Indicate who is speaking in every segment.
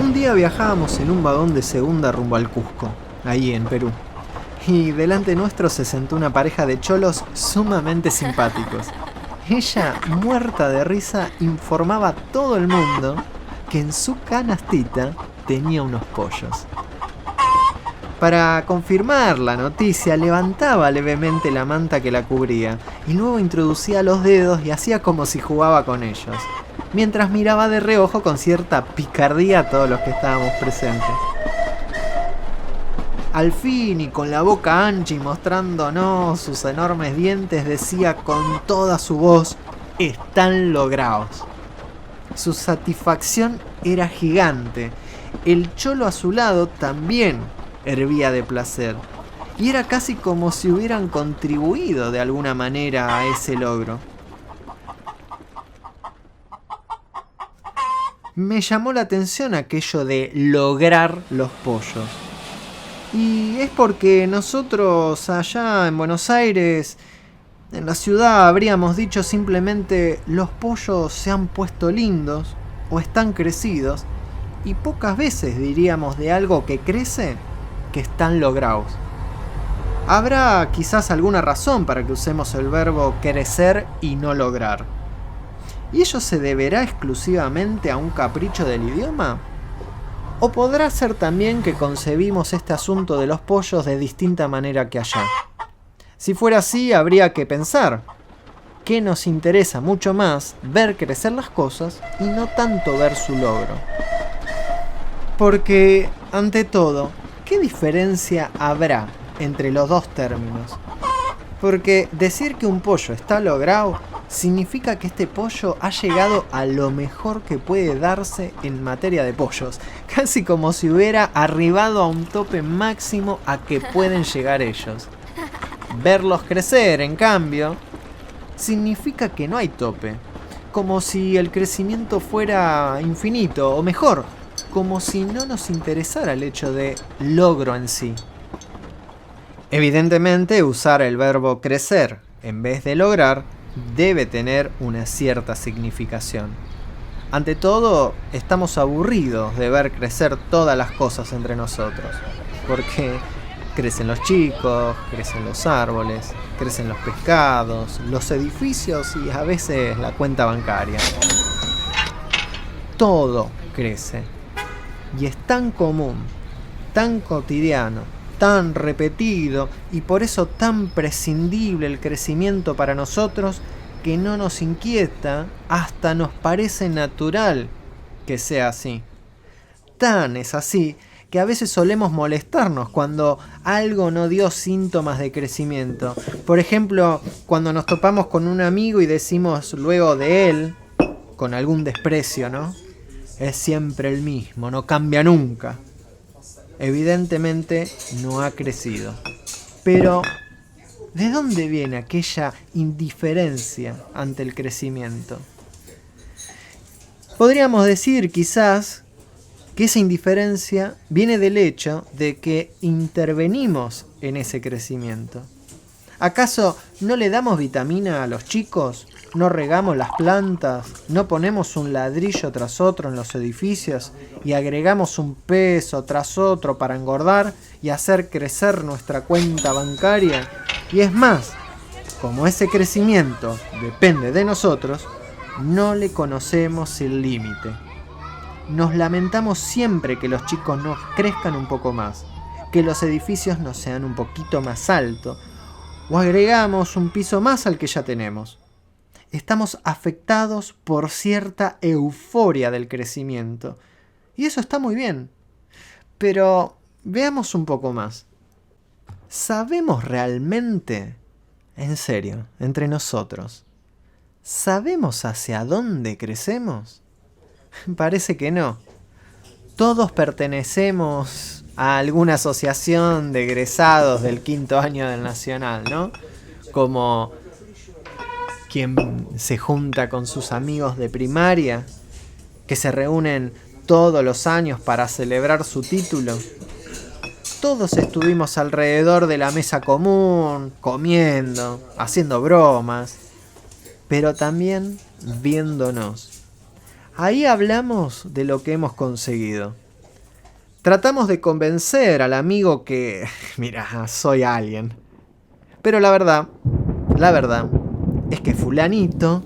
Speaker 1: Un día viajábamos en un vagón de segunda rumbo al Cusco, ahí en Perú. Y delante nuestro se sentó una pareja de cholos sumamente simpáticos. Ella, muerta de risa, informaba a todo el mundo que en su canastita tenía unos pollos. Para confirmar la noticia, levantaba levemente la manta que la cubría y luego introducía los dedos y hacía como si jugaba con ellos, mientras miraba de reojo con cierta picardía a todos los que estábamos presentes. Al fin, y con la boca ancha y mostrándonos sus enormes dientes, decía con toda su voz: «Están logrados». Su satisfacción era gigante. El cholo a su lado también hervía de placer, y era casi como si hubieran contribuido de alguna manera a ese logro. Me llamó la atención aquello de lograr los pollos. Y es porque nosotros allá en Buenos Aires, en la ciudad, habríamos dicho simplemente: los pollos se han puesto lindos o están crecidos, y pocas veces diríamos de algo que crece que están logrados. Habrá quizás alguna razón para que usemos el verbo crecer y no lograr. ¿Y ello se deberá exclusivamente a un capricho del idioma? ¿O podrá ser también que concebimos este asunto de los pollos de distinta manera que allá? Si fuera así, habría que pensar que nos interesa mucho más ver crecer las cosas y no tanto ver su logro. Porque, ante todo, ¿qué diferencia habrá entre los dos términos? Porque decir que un pollo está logrado significa que este pollo ha llegado a lo mejor que puede darse en materia de pollos, casi como si hubiera arribado a un tope máximo a que pueden llegar ellos. Verlos crecer, en cambio, significa que no hay tope, como si el crecimiento fuera infinito, o mejor, como si no nos interesara el hecho de logro en sí. Evidentemente, usar el verbo crecer en vez de lograr debe tener una cierta significación. Ante todo, estamos aburridos de ver crecer todas las cosas entre nosotros, porque crecen los chicos, crecen los árboles, crecen los pescados, los edificios y a veces la cuenta bancaria. Todo crece. Y es tan común, tan cotidiano, tan repetido y por eso tan prescindible el crecimiento para nosotros, que no nos inquieta, hasta nos parece natural que sea así. Tan es así que a veces solemos molestarnos cuando algo no dio síntomas de crecimiento. Por ejemplo, cuando nos topamos con un amigo y decimos luego de él, con algún desprecio, ¿no? Es siempre el mismo, no cambia nunca. Evidentemente no ha crecido. Pero, ¿de dónde viene aquella indiferencia ante el crecimiento? Podríamos decir quizás que esa indiferencia viene del hecho de que intervenimos en ese crecimiento. ¿Acaso no le damos vitamina a los chicos? ¿No regamos las plantas? ¿No ponemos un ladrillo tras otro en los edificios y agregamos un peso tras otro para engordar y hacer crecer nuestra cuenta bancaria? Y es más, como ese crecimiento depende de nosotros, no le conocemos el límite. Nos lamentamos siempre que los chicos no crezcan un poco más, que los edificios no sean un poquito más altos, o agregamos un piso más al que ya tenemos. Estamos afectados por cierta euforia del crecimiento. Y eso está muy bien. Pero veamos un poco más. ¿Sabemos realmente, en serio, entre nosotros, sabemos hacia dónde crecemos? Parece que no. Todos pertenecemos a alguna asociación de egresados del 5º año del Nacional, ¿no? Como quien se junta con sus amigos de primaria, que se reúnen todos los años para celebrar su título. Todos estuvimos alrededor de la mesa común, comiendo, haciendo bromas, pero también viéndonos. Ahí hablamos de lo que hemos conseguido. Tratamos de convencer al amigo que, mira, soy alguien. Pero la verdad es que fulanito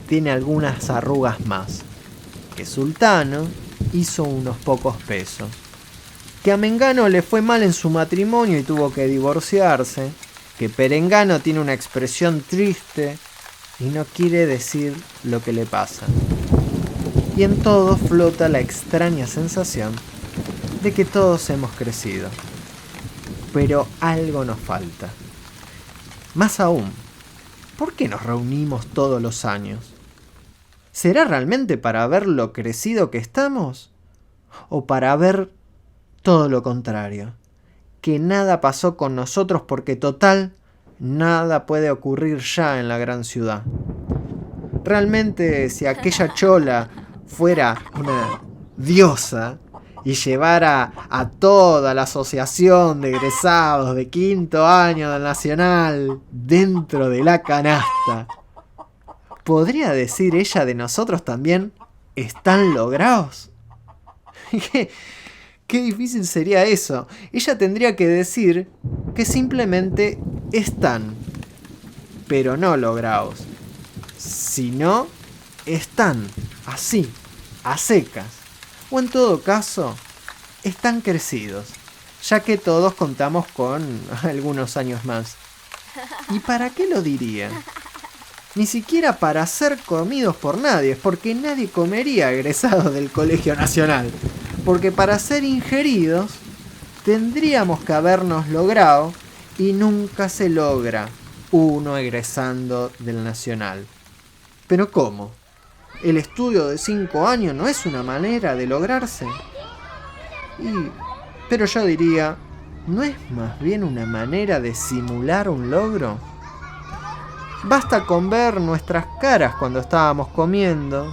Speaker 1: tiene algunas arrugas más. Que Sultano hizo unos pocos pesos. Que a Mengano le fue mal en su matrimonio y tuvo que divorciarse. Que Perengano tiene una expresión triste y no quiere decir lo que le pasa. Y en todo flota la extraña sensación de que todos hemos crecido. Pero algo nos falta. Más aún, ¿por qué nos reunimos todos los años? ¿Será realmente para ver lo crecido que estamos? ¿O para ver todo lo contrario? Que nada pasó con nosotros porque total, nada puede ocurrir ya en la gran ciudad. Realmente, si aquella chola fuera una diosa y llevara a toda la asociación de egresados de 5º año del Nacional dentro de la canasta, ¿podría decir ella de nosotros también, están logrados? Qué difícil sería eso. Ella tendría que decir que simplemente están, pero no logrados. Si no, están así, a secas. O en todo caso, están crecidos, ya que todos contamos con algunos años más. ¿Y para qué lo diría? Ni siquiera para ser comidos por nadie, porque nadie comería egresados del Colegio Nacional. Porque para ser ingeridos, tendríamos que habernos logrado, y nunca se logra uno egresando del Nacional. ¿Pero cómo? ¿El estudio de 5 años no es una manera de lograrse? Pero yo diría, ¿no es más bien una manera de simular un logro? Basta con ver nuestras caras cuando estábamos comiendo,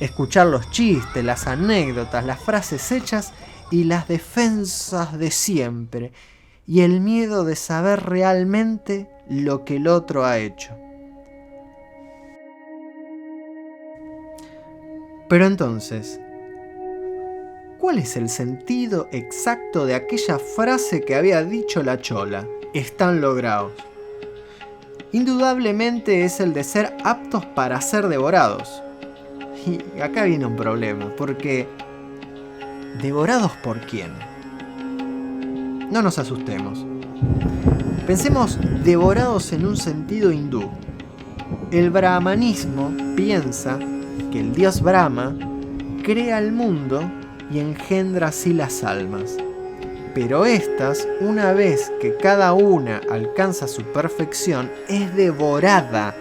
Speaker 1: escuchar los chistes, las anécdotas, las frases hechas y las defensas de siempre, y el miedo de saber realmente lo que el otro ha hecho. Pero entonces, ¿cuál es el sentido exacto de aquella frase que había dicho la chola? Están logrados. Indudablemente es el de ser aptos para ser devorados. Y acá viene un problema, porque ¿devorados por quién? No nos asustemos. Pensemos devorados en un sentido hindú. El brahmanismo piensa que el dios Brahma crea el mundo y engendra así las almas. Pero estas, una vez que cada una alcanza su perfección, es devorada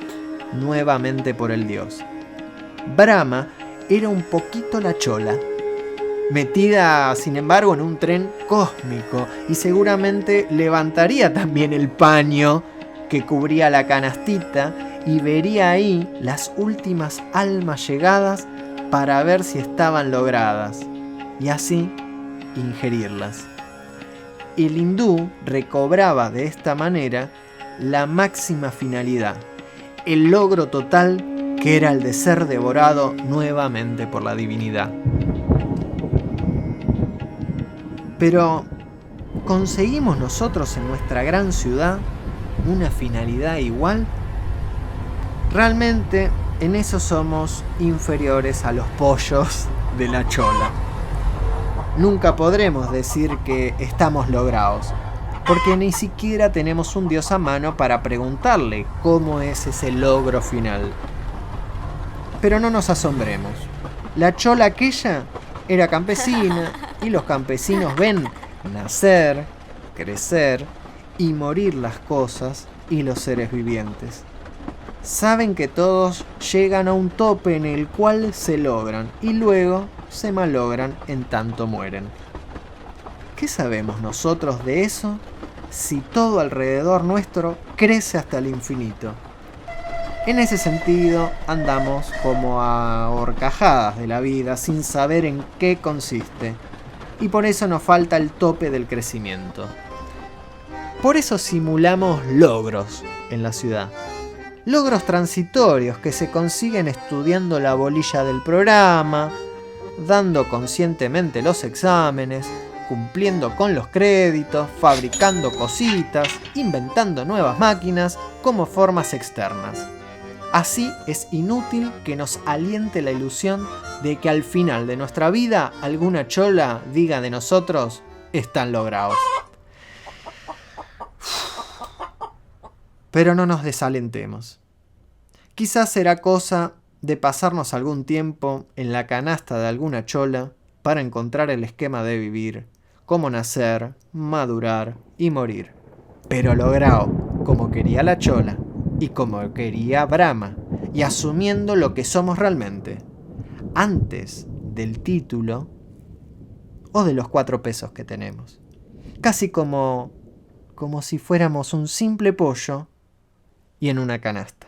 Speaker 1: nuevamente por el dios. Brahma era un poquito la chola, metida sin embargo en un tren cósmico, y seguramente levantaría también el paño que cubría la canastita y vería ahí las últimas almas llegadas para ver si estaban logradas y así ingerirlas. El hindú recobraba de esta manera la máxima finalidad, el logro total que era el de ser devorado nuevamente por la divinidad. Pero, ¿conseguimos nosotros en nuestra gran ciudad una finalidad igual? Realmente en eso somos inferiores a los pollos de la chola. Nunca podremos decir que estamos logrados, porque ni siquiera tenemos un dios a mano para preguntarle cómo es ese logro final. Pero no nos asombremos. La chola aquella era campesina y los campesinos ven nacer, crecer y morir las cosas y los seres vivientes. Saben que todos llegan a un tope en el cual se logran y luego se malogran en tanto mueren. ¿Qué sabemos nosotros de eso si todo alrededor nuestro crece hasta el infinito? En ese sentido andamos como a horcajadas de la vida sin saber en qué consiste, y por eso nos falta el tope del crecimiento. Por eso simulamos logros en la ciudad. Logros transitorios que se consiguen estudiando la bolilla del programa, dando conscientemente los exámenes, cumpliendo con los créditos, fabricando cositas, inventando nuevas máquinas como formas externas. Así es inútil que nos aliente la ilusión de que al final de nuestra vida alguna chola diga de nosotros: están logrados. Pero no nos desalentemos. Quizás será cosa de pasarnos algún tiempo en la canasta de alguna chola para encontrar el esquema de vivir, cómo nacer, madurar y morir. Pero logrado, como quería la chola y como quería Brahma, y asumiendo lo que somos realmente, antes del título o de los 4 pesos que tenemos. Casi como si fuéramos un simple pollo y en una canasta.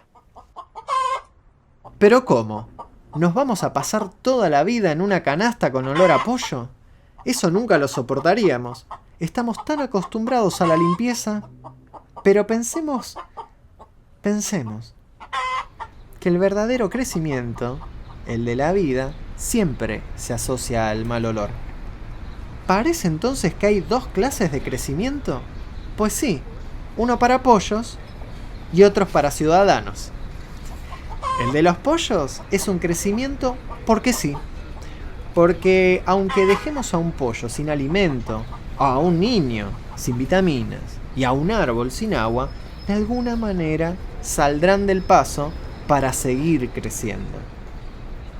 Speaker 1: ¿Pero cómo? ¿Nos vamos a pasar toda la vida en una canasta con olor a pollo? Eso nunca lo soportaríamos. Estamos tan acostumbrados a la limpieza. Pero pensemos que el verdadero crecimiento, el de la vida, siempre se asocia al mal olor. ¿Parece entonces que hay 2 clases de crecimiento? Pues sí, uno para pollos y otros para ciudadanos. El de los pollos es un crecimiento porque sí. Porque aunque dejemos a un pollo sin alimento, a un niño sin vitaminas y a un árbol sin agua, de alguna manera saldrán del paso para seguir creciendo.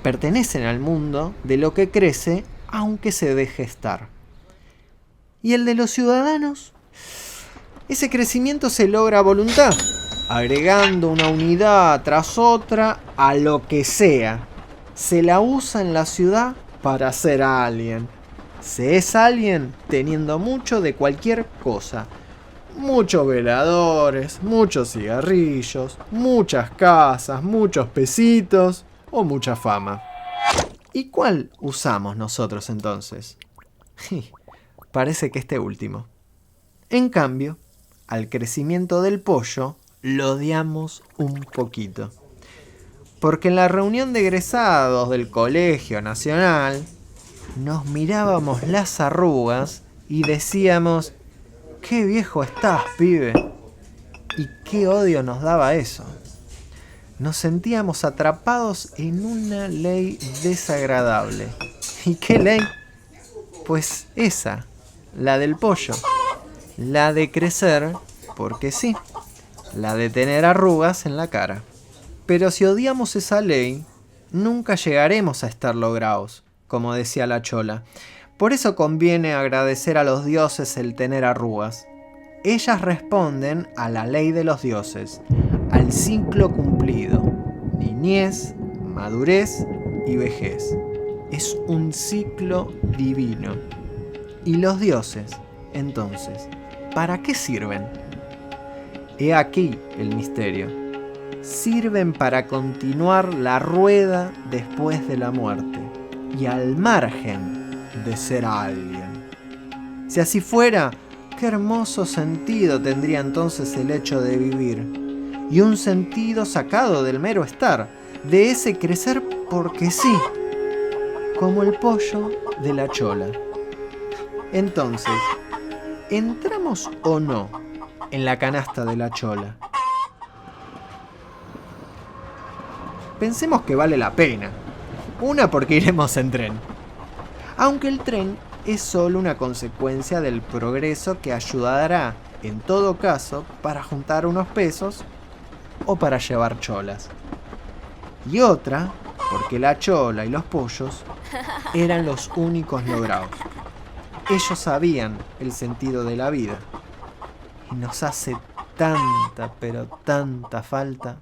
Speaker 1: Pertenecen al mundo de lo que crece aunque se deje estar. ¿Y el de los ciudadanos? Ese crecimiento se logra a voluntad, agregando una unidad tras otra a lo que sea. Se la usa en la ciudad para ser alguien. Se es alguien teniendo mucho de cualquier cosa. Muchos veladores, muchos cigarrillos, muchas casas, muchos pesitos o mucha fama. ¿Y cuál usamos nosotros entonces? Parece que este último. En cambio, al crecimiento del pollo lo odiamos un poquito. Porque en la reunión de egresados del Colegio Nacional nos mirábamos las arrugas y decíamos: ¡qué viejo estás, pibe! Y qué odio nos daba eso. Nos sentíamos atrapados en una ley desagradable. ¿Y qué ley? Pues esa, la del pollo. La de crecer, porque sí. La de tener arrugas en la cara. Pero si odiamos esa ley, nunca llegaremos a estar logrados, como decía la chola. Por eso conviene agradecer a los dioses el tener arrugas. Ellas responden a la ley de los dioses, al ciclo cumplido: niñez, madurez y vejez. Es un ciclo divino. ¿Y los dioses, entonces, para qué sirven? He aquí el misterio. Sirven para continuar la rueda después de la muerte y al margen de ser alguien. Si así fuera, qué hermoso sentido tendría entonces el hecho de vivir, y un sentido sacado del mero estar, de ese crecer porque sí, como el pollo de la chola. Entonces, ¿entramos o no en la canasta de la chola? Pensemos que vale la pena. Una, porque iremos en tren. Aunque el tren es solo una consecuencia del progreso que ayudará, en todo caso, para juntar unos pesos o para llevar cholas. Y otra, porque la chola y los pollos eran los únicos logrados. Ellos sabían el sentido de la vida. Y nos hace tanta, pero tanta falta.